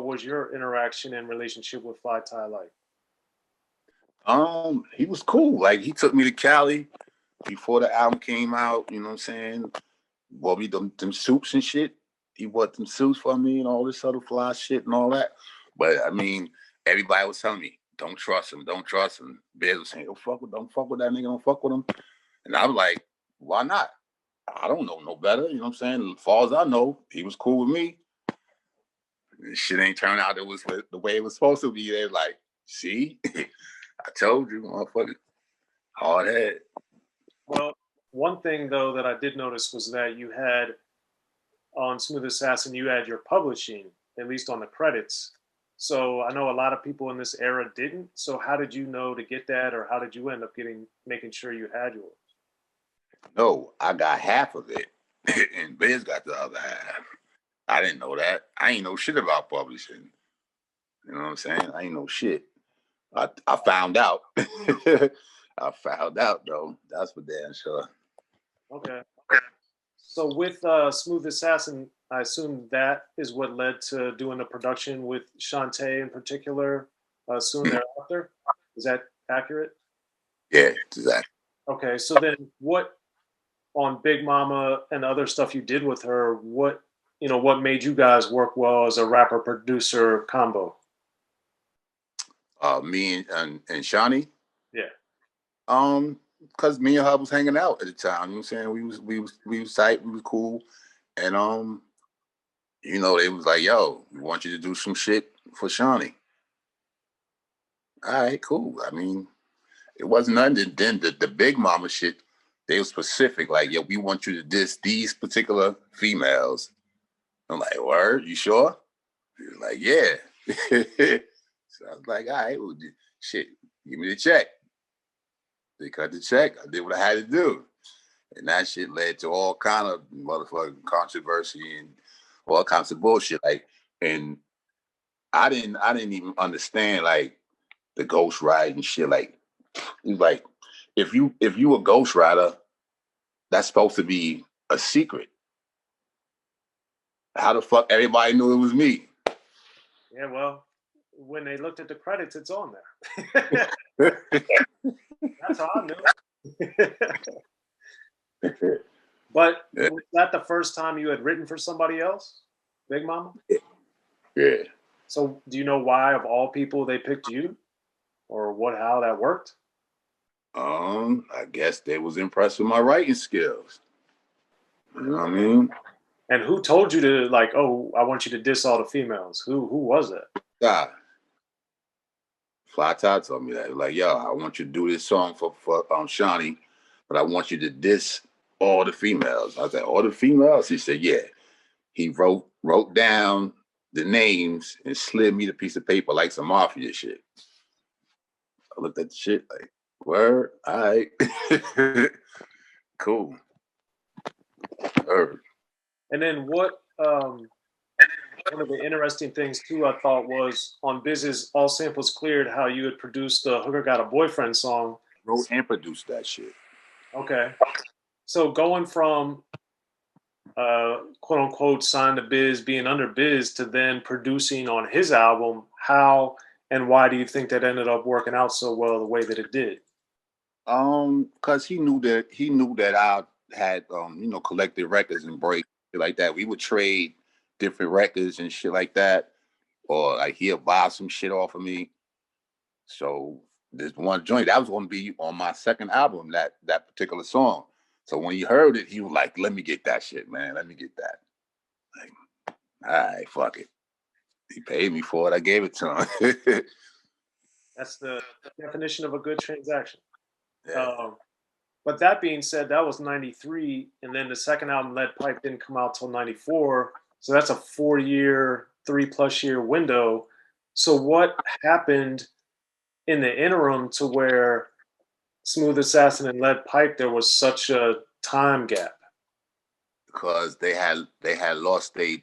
what was your interaction and relationship with Fly Ty like? He was cool. Like he took me to Cali before the album came out. You know what I'm saying? Bought me them suits and shit. He bought them suits for me and all this other fly shit and all that. But I mean, everybody was telling me, don't trust him, don't trust him. Biz was saying, don't fuck with that nigga, don't fuck with him. And I was like, why not? I don't know no better. You know what I'm saying? As far as I know, he was cool with me. And shit ain't turned out it was the way it was supposed to be. They like, see? I told you, motherfucker. Hard head. Well, one thing though that I did notice was that you had on Smooth Assassin, you had your publishing, at least on the credits. So I know a lot of people in this era didn't. So how did you know to get that, or how did you end up making sure you had yours? No, I got half of it, and Biz got the other half. I didn't know that. I ain't know shit about publishing. You know what I'm saying? I ain't know shit. I found out. I found out though. That's for damn sure. Okay. So with Smooth Assassin, I assume that is what led to doing the production with Shante in particular soon thereafter. Is that accurate? Yeah, exactly. Okay, so then what on Big Mama and other stuff you did with her, what made you guys work well as a rapper producer combo? Me and Shawnee. Yeah. Because me and her was hanging out at the time. You know what I'm saying? We was tight, we was cool. And they was like, yo, we want you to do some shit for Shawnee. All right, cool. I mean, it wasn't nothing. Then the Big Mama shit, they were specific. Like, yeah, we want you to diss these particular females. I'm like, word, you sure? He was like, yeah. So I was like, all right, well, shit, give me the check. They cut the check. I did what I had to do. And that shit led to all kind of motherfucking controversy and all kinds of bullshit. Like, and I didn't even understand like the ghost ride and shit. Like, he's like, if you a ghost rider, that's supposed to be a secret. How the fuck everybody knew it was me? Yeah, well, when they looked at the credits, it's on there. That's how I knew. But was that the first time you had written for somebody else, Big Mama? Yeah. So do you know why, of all people, they picked you, or how that worked? I guess they was impressed with my writing skills. You know what I mean? And who told you to like? Oh, I want you to diss all the females. Who was it? God. Fly Todd told me that. Like, yo, I want you to do this song for Shawnee, but I want you to diss all the females. I was like, all the females? He said, yeah. He wrote down the names and slid me the piece of paper like some mafia shit. I looked at the shit like, word, all right. Cool. Word. And then one of the interesting things too, I thought, was on Biz's All Samples Cleared, how you had produced the Hooker Got a Boyfriend song. Wrote and produced that shit. Okay. So going from quote unquote signed to Biz, being under Biz, to then producing on his album, how and why do you think that ended up working out so well the way that it did? Because he knew that I had collected records and break like that. We would trade different records and shit like that, or like he'll buy some shit off of me. So this one joint that was going to be on my second album, that particular song. So when he heard it, he was like, "Let me get that shit, man. Let me get that." Like, all right, fuck it. He paid me for it. I gave it to him. That's the definition of a good transaction. Yeah. But that being said, that was 93, and then the second album, Lead Pipe, didn't come out till 94. So that's a 4-year, 3+ year window. So what happened in the interim to where Smooth Assassin and Lead Pipe, there was such a time gap? Because they had lost their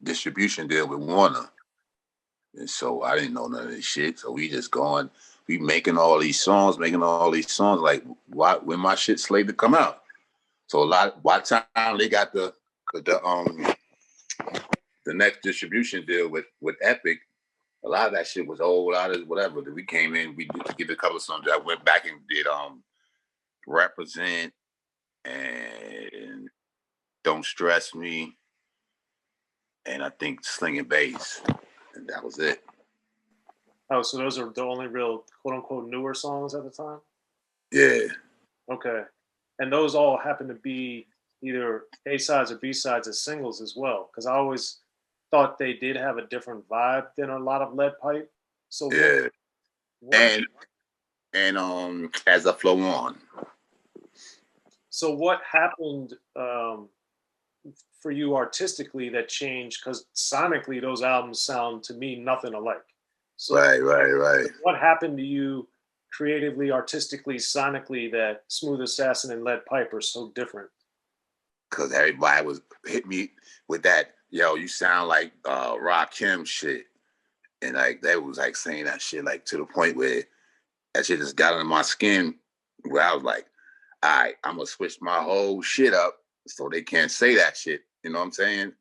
distribution deal with Warner. And so I didn't know none of this shit. So we making all these songs, like when my shit slated to come out. So by the time they got the the next distribution deal with Epic, a lot of that shit was old, a lot of whatever. We came in, we did a couple of songs. I went back and did Represent and Don't Stress Me, and I think Sling and Bass, and that was it. Oh, so those are the only real quote unquote newer songs at the time? Yeah. Okay. And those all happen to be either A sides or B sides as singles as well. Because I always thought they did have a different vibe than a lot of Lead Pipe. So Yeah. what And As I Flow On. so what happened for you artistically that changed? Because sonically those albums sound to me nothing alike. So Right. what happened to you creatively, artistically, sonically that Smooth Assassin and Lead Pipe are so different? Because everybody was hit me with that, yo, you sound like Rakim shit. And like they was like saying that shit like to the point where that shit just got under my skin where I was like, all right, I'm gonna switch my whole shit up so they can't say that shit. You know what I'm saying?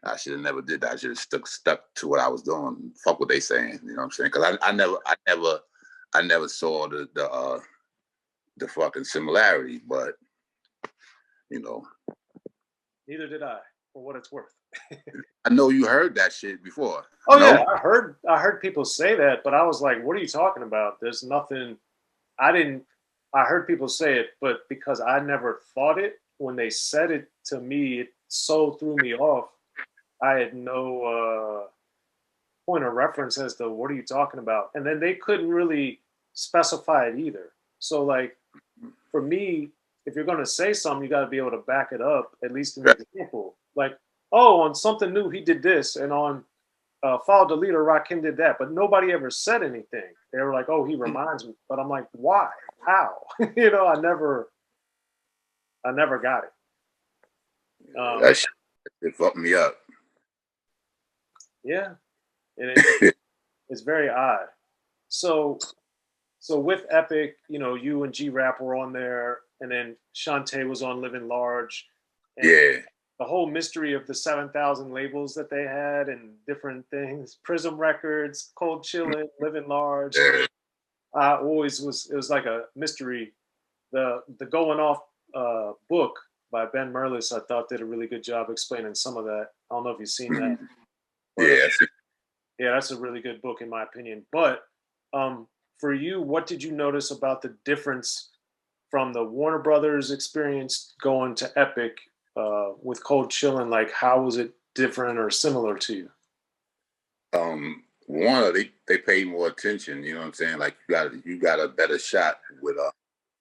I should have never did that. I should have stuck to what I was doing. Fuck what they saying. You know what I'm saying? Because I never saw the fucking similarity. But you know, Neither did I, for what it's worth. I know you heard that shit before. Oh No? yeah, I heard people say that, but I was like, what are you talking about? There's nothing I didn't I heard people say it, but because I never thought it, when they said it to me, it so threw me off. I had no point of reference as to what are you talking about. And then they couldn't really specify it either. So like for me, if you're gonna say something, you gotta be able to back it up, at least an example. Like, oh, on something new he did this, and on File Deleter, Rakim did that, but nobody ever said anything. They were like, "Oh, he reminds me," but I'm like, "Why? How?" You know, I never got it. That shit it fucked me up. Yeah, and it's very odd. So, so with Epic, you know, you and G Rap were on there, and then Shante was on Living Large, and Yeah. the whole mystery of the 7,000 labels that they had and different things, Prism Records, Cold Chillin', Living Large. Yeah. I always was, it was like a mystery. The Going Off book by Ben Merlis, I thought did a really good job explaining some of that. I don't know if you've seen that. But, Yeah. yeah, that's a really good book in my opinion. But for you, what did you notice about the difference from the Warner Brothers experience going to Epic with Cold Chillin'? Like, how was it different or similar to you? Warner, they pay more attention, you know what I'm saying? Like you got a better shot with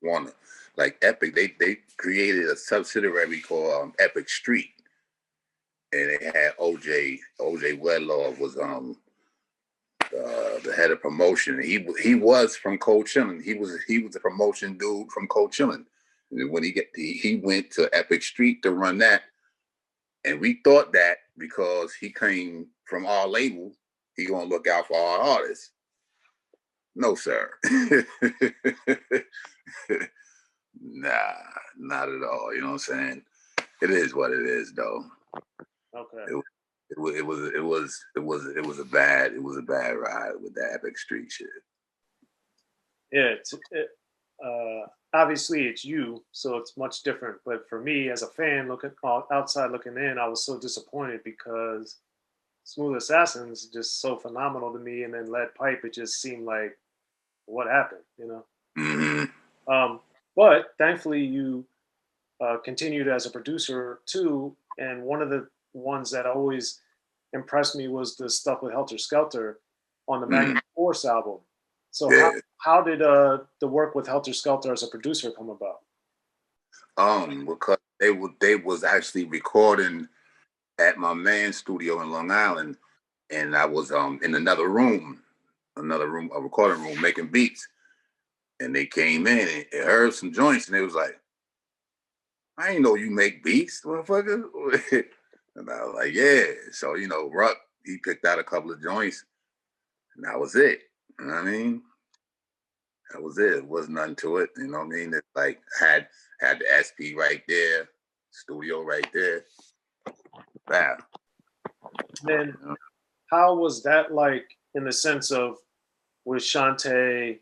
Warner. Like Epic, they created a subsidiary called Epic Street. And they had OJ Wedlaw was the head of promotion. He was from Cold Chillin'. He was the promotion dude from Cold Chillin'. And when he went to Epic Street to run that, and we thought that because he came from our label, he gonna look out for our artists. No, sir. Nah, not at all. You know what I'm saying? It is what it is, though. Okay. It was a bad ride with that Epic Street shit. Yeah, obviously it's you, so it's much different. But for me, as a fan, looking outside looking in, I was so disappointed because Smooth Assassins just so phenomenal to me, and then Lead Pipe, it just seemed like what happened, you know. But thankfully, you continued as a producer too. And one of the ones that always impressed me was the stuff with Helter Skelter on the Magnum Force album. So how did the work with Helter Skelter as a producer come about? Because they was actually recording at my man's studio in Long Island, and I was in another room, a recording room, making beats. And they came in and heard some joints, and they was like, I ain't know you make beats, motherfucker. And I was like, yeah. So, you know, Ruck, he picked out a couple of joints, and that was it. You know what I mean? That was it. It wasn't nothing to it. You know what I mean? It like had the SP right there, studio right there. Wow. Then how was that like in the sense of with Shante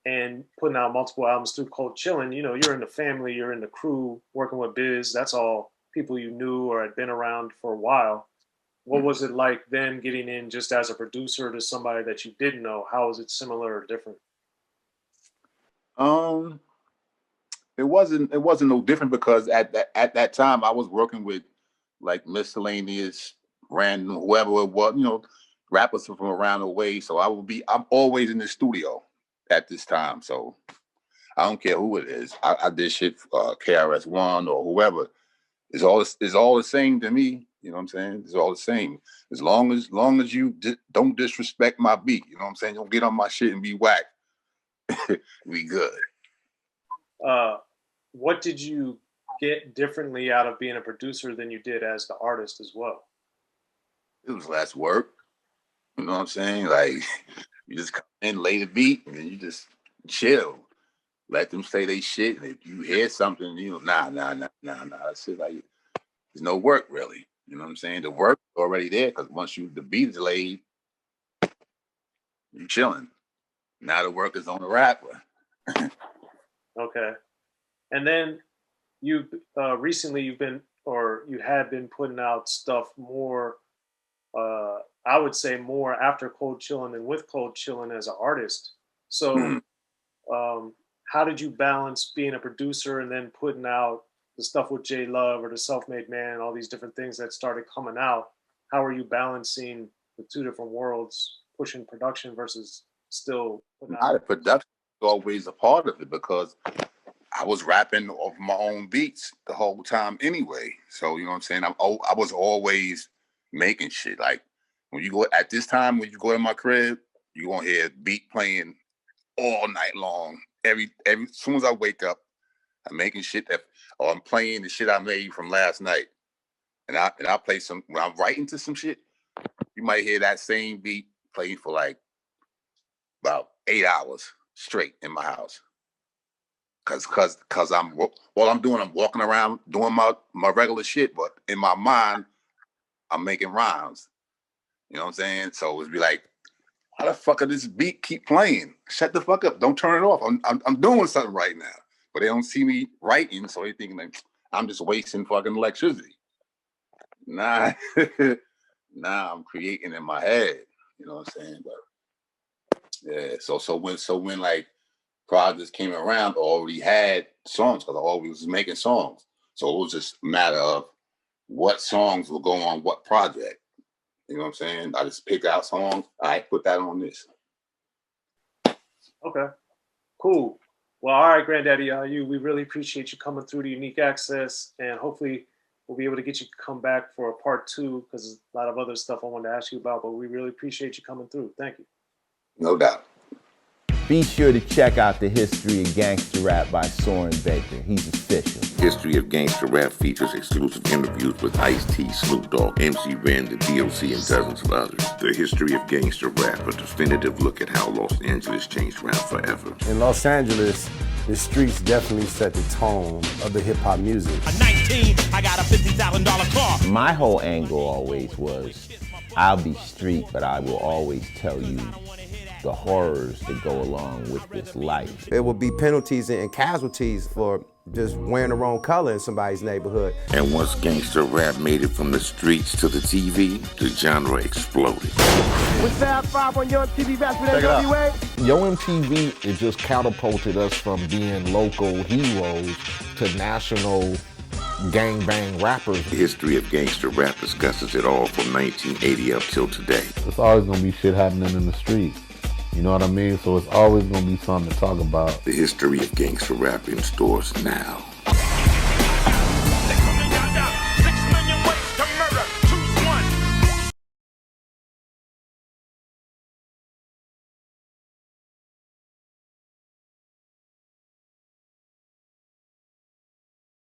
and putting out multiple albums through Cold Chillin'? You know, you're in the family, you're in the crew, working with Biz. That's all people you knew or had been around for a while. What was it like then getting in just as a producer to somebody that you didn't know? How was it similar or different? Um, it wasn't no different because at that time I was working with like miscellaneous random whoever it was, rappers from around the way. So I'm always in the studio at this time. So I don't care who it is. I did shit for KRS-One or whoever. It's all the same to me. You know what I'm saying? It's all the same. As long as you don't disrespect my beat. You know what I'm saying? Don't get on my shit and be whack. We good. Uh, what did you get differently out of being a producer than you did as the artist as well? It was less work. You know what I'm saying? Like you just come in, lay the beat, and then you just chill. Let them say they shit. And if you hear something, nah. That's it. Like there's no work really. You know what I'm saying? The work is already there because once the beat is laid, you chilling. Now the work is on the rapper. Okay. And then you recently you've been or you had been putting out stuff more I would say more after Cold Chillin' than with Cold Chillin' as an artist. So how did you balance being a producer and then putting out the stuff with J Love or the Self-Made Man, all these different things that started coming out? How are you balancing the two different worlds, pushing production versus still putting out? Now the production is always a part of it because I was rapping off my own beats the whole time anyway. So you know what I'm saying? I was always making shit. Like when you go at this time, when you go in my crib, you gonna hear beat playing all night long. Every as soon as I wake up, I'm making shit or I'm playing the shit I made from last night. And I play some when I'm writing to some shit, you might hear that same beat playing for like about 8 hours straight in my house. Cause I'm doing, I'm walking around doing my regular shit, but in my mind, I'm making rhymes. You know what I'm saying? So it'd be like, why the fuck does this beat keep playing? Shut the fuck up! Don't turn it off. I'm doing something right now, but they don't see me writing, so they thinking like I'm just wasting fucking electricity. Nah, nah, I'm creating in my head. You know what I'm saying? But yeah, so when like projects came around, I already had songs because I always was making songs. So it was just a matter of what songs will go on what project. You know what I'm saying? I just pick out songs. I put that on this. Okay, cool. Well, all right, Granddaddy, you. We really appreciate you coming through to Unique Access, and hopefully we'll be able to get you to come back for a part two because there's a lot of other stuff I wanted to ask you about. But we really appreciate you coming through. Thank you. No doubt. Be sure to check out The History of Gangster Rap by Soren Baker. He's official. History of Gangster Rap features exclusive interviews with Ice-T, Snoop Dogg, MC Ren, the D.O.C, and dozens of others. The History of Gangster Rap, a definitive look at how Los Angeles changed rap forever. In Los Angeles, the streets definitely set the tone of the hip-hop music. At 19, I got a $50,000 car. My whole angle always was, I'll be street, but I will always tell you the horrors that go along with this life. There will be penalties and casualties for just wearing the wrong color in somebody's neighborhood. And once gangster rap made it from the streets to the TV, the genre exploded. With Fab 5 on Yo MTV Raps with NWA. Yo MTV, it just catapulted us from being local heroes to national gangbang rappers. The History of Gangster Rap discusses it all from 1980 up till today. There's always gonna be shit happening in the streets. You know what I mean? So it's always gonna be something to talk about. The History of Gangster Rap in stores now.